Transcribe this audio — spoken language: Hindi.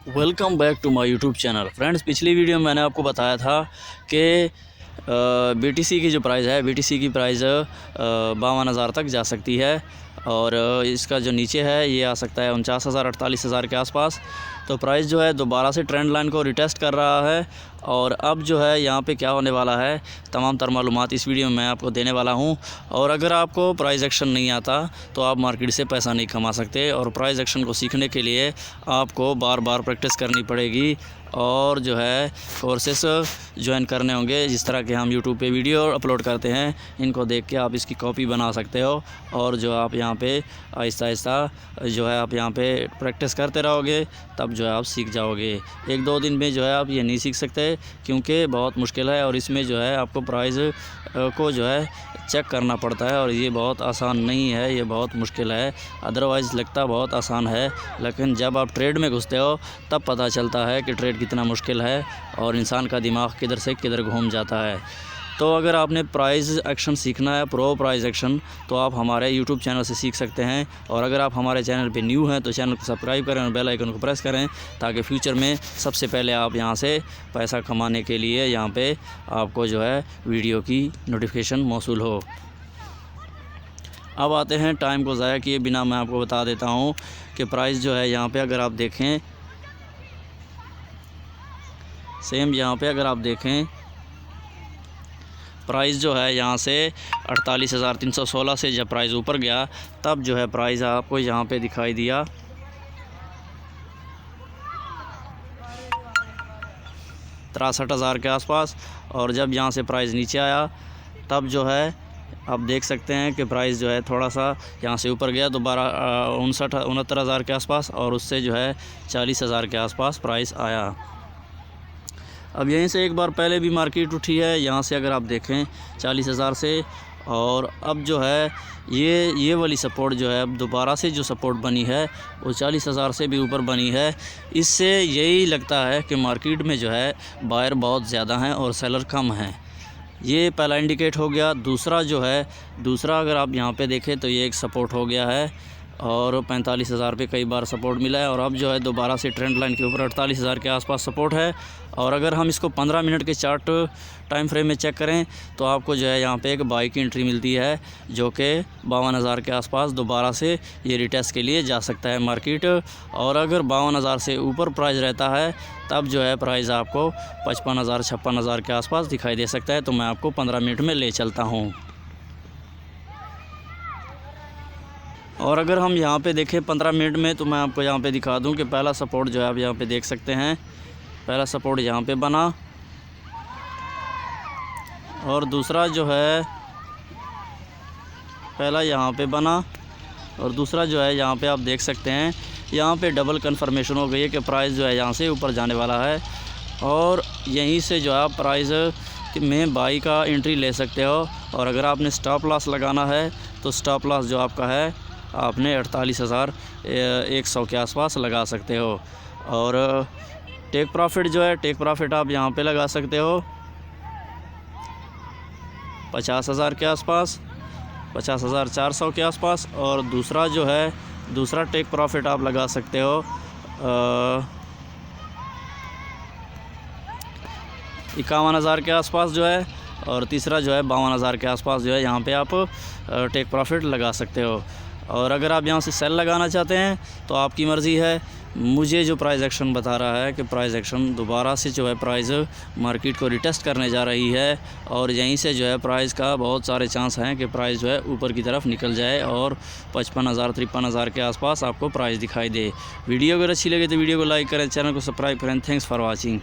Welcome back to my YouTube channel. Friends, पिछली वीडियो में मैंने आपको बताया था कि BTC की जो प्राइस है, BTC की प्राइस 52,000 तक जा सकती है और इसका जो नीचे है ये आ सकता है 49,000 48,000 के आसपास। तो प्राइस जो है दोबारा से ट्रेंड लाइन को रिटेस्ट कर रहा है और अब जो है यहाँ पे क्या होने वाला है, तमाम तर मालूमात इस वीडियो में मैं आपको देने वाला हूँ। और अगर आपको प्राइस एक्शन नहीं आता तो आप मार्केट से पैसा नहीं कमा सकते और प्राइस एक्शन को सीखने के लिए आपको बार बार प्रैक्टिस करनी पड़ेगी और जो है कोर्सेस ज्वाइन करने होंगे। जिस तरह के हम यूट्यूब पे वीडियो अपलोड करते हैं, इनको देख के आप इसकी कॉपी बना सकते हो और जो आप यहाँ पे आहिस्ता आहिस्ता जो है आप यहाँ पे प्रैक्टिस करते रहोगे, तब जो है आप सीख जाओगे। एक दो दिन में जो है आप ये नहीं सीख सकते क्योंकि बहुत मुश्किल है और इसमें जो है आपको प्राइस को जो है चेक करना पड़ता है और ये बहुत आसान नहीं है, ये बहुत मुश्किल है। अदरवाइज़ लगता बहुत आसान है, लेकिन जब आप ट्रेड में घुसते हो तब पता चलता है कि ट्रेड कितना मुश्किल है और इंसान का दिमाग किधर से किधर घूम जाता है। तो अगर आपने प्राइस एक्शन सीखना है, प्रो प्राइस एक्शन, तो आप हमारे यूट्यूब चैनल से सीख सकते हैं। और अगर आप हमारे चैनल पे न्यू हैं तो चैनल को सब्सक्राइब करें और बेल आइकन को प्रेस करें ताकि फ्यूचर में सबसे पहले आप यहां से पैसा कमाने के लिए यहां पे आपको जो है वीडियो की नोटिफिकेशन मौसूल हो। अब आते हैं टाइम को ज़ाया किए बिना मैं आपको बता देता हूँ कि प्राइस जो है यहाँ पर अगर आप देखें, सेम यहाँ पर अगर आप देखें प्राइस जो है यहाँ से 48,316 से जब प्राइस ऊपर गया तब जो है प्राइस आपको यहाँ पे दिखाई दिया 63,000 के आसपास। और जब यहाँ से प्राइस नीचे आया तब जो है आप देख सकते हैं कि प्राइस जो है थोड़ा सा यहाँ से ऊपर गया, दोबारा 69-69,000 के आसपास और उससे जो है 40,000 के आसपास प्राइस आया। अब यहीं से एक बार पहले भी मार्केट उठी है, यहाँ से अगर आप देखें 40,000 से, और अब जो है ये वाली सपोर्ट जो है अब दोबारा से जो सपोर्ट बनी है वो 40,000 से भी ऊपर बनी है। इससे यही लगता है कि मार्केट में जो है बायर बहुत ज़्यादा हैं और सेलर कम हैं। ये पहला इंडिकेट हो गया। दूसरा अगर आप यहाँ पे देखें तो ये एक सपोर्ट हो गया है और 45,000 पे कई बार सपोर्ट मिला है और अब जो है दोबारा से ट्रेंड लाइन के ऊपर 48,000 के आसपास सपोर्ट है। और अगर हम इसको 15 मिनट के चार्ट टाइम फ्रेम में चेक करें तो आपको जो है यहाँ पे एक बाई की एंट्री मिलती है जो कि 52,000 के आसपास दोबारा से ये रिटेस्ट के लिए जा सकता है मार्केट। और अगर 52,000 से ऊपर प्राइस रहता है तब जो है प्राइस आपको 55,000-56,000 के आसपास दिखाई दे सकता है। तो मैं आपको 15 मिनट में ले चलता हूँ। और अगर हम यहाँ पे देखें 15 मिनट में तो मैं आपको यहाँ पे दिखा दूँ कि पहला सपोर्ट जो है आप यहाँ पे देख सकते हैं, पहला सपोर्ट यहाँ पे बना और दूसरा जो है पहला यहाँ पे बना और दूसरा जो है यहाँ पे आप देख सकते हैं यहाँ पे डबल कन्फर्मेशन हो गई है कि प्राइस जो है यहाँ से ऊपर जाने वाला है। और यहीं से जो है आप प्राइस में बाई का एंट्री ले सकते हो। और अगर आपने स्टॉप लॉस लगाना है तो स्टॉप लॉस जो आपका है आपने 48,100 के आसपास लगा सकते हो। और टेक प्रॉफिट जो है, टेक प्रॉफिट आप यहाँ पे लगा सकते हो 50,000 के आसपास, 50,400 के आसपास। और दूसरा जो है दूसरा टेक प्रॉफिट आप लगा सकते हो 51,000 के आसपास जो है। और तीसरा जो है 52,000 के आसपास जो है यहाँ पे आप टेक प्रॉफिट लगा सकते हो। और अगर आप यहाँ से सेल लगाना चाहते हैं तो आपकी मर्ज़ी है। मुझे जो प्राइस एक्शन बता रहा है कि प्राइस एक्शन दोबारा से जो है प्राइस मार्केट को रिटेस्ट करने जा रही है और यहीं से जो है प्राइस का बहुत सारे चांस हैं कि प्राइस जो है ऊपर की तरफ निकल जाए और 55,000-53,000 के आसपास आपको प्राइस दिखाई दे। वीडियो अगर अच्छी लगे तो वीडियो को लाइक करें, चैनल को सब्सक्राइब करें। Thanks for watching.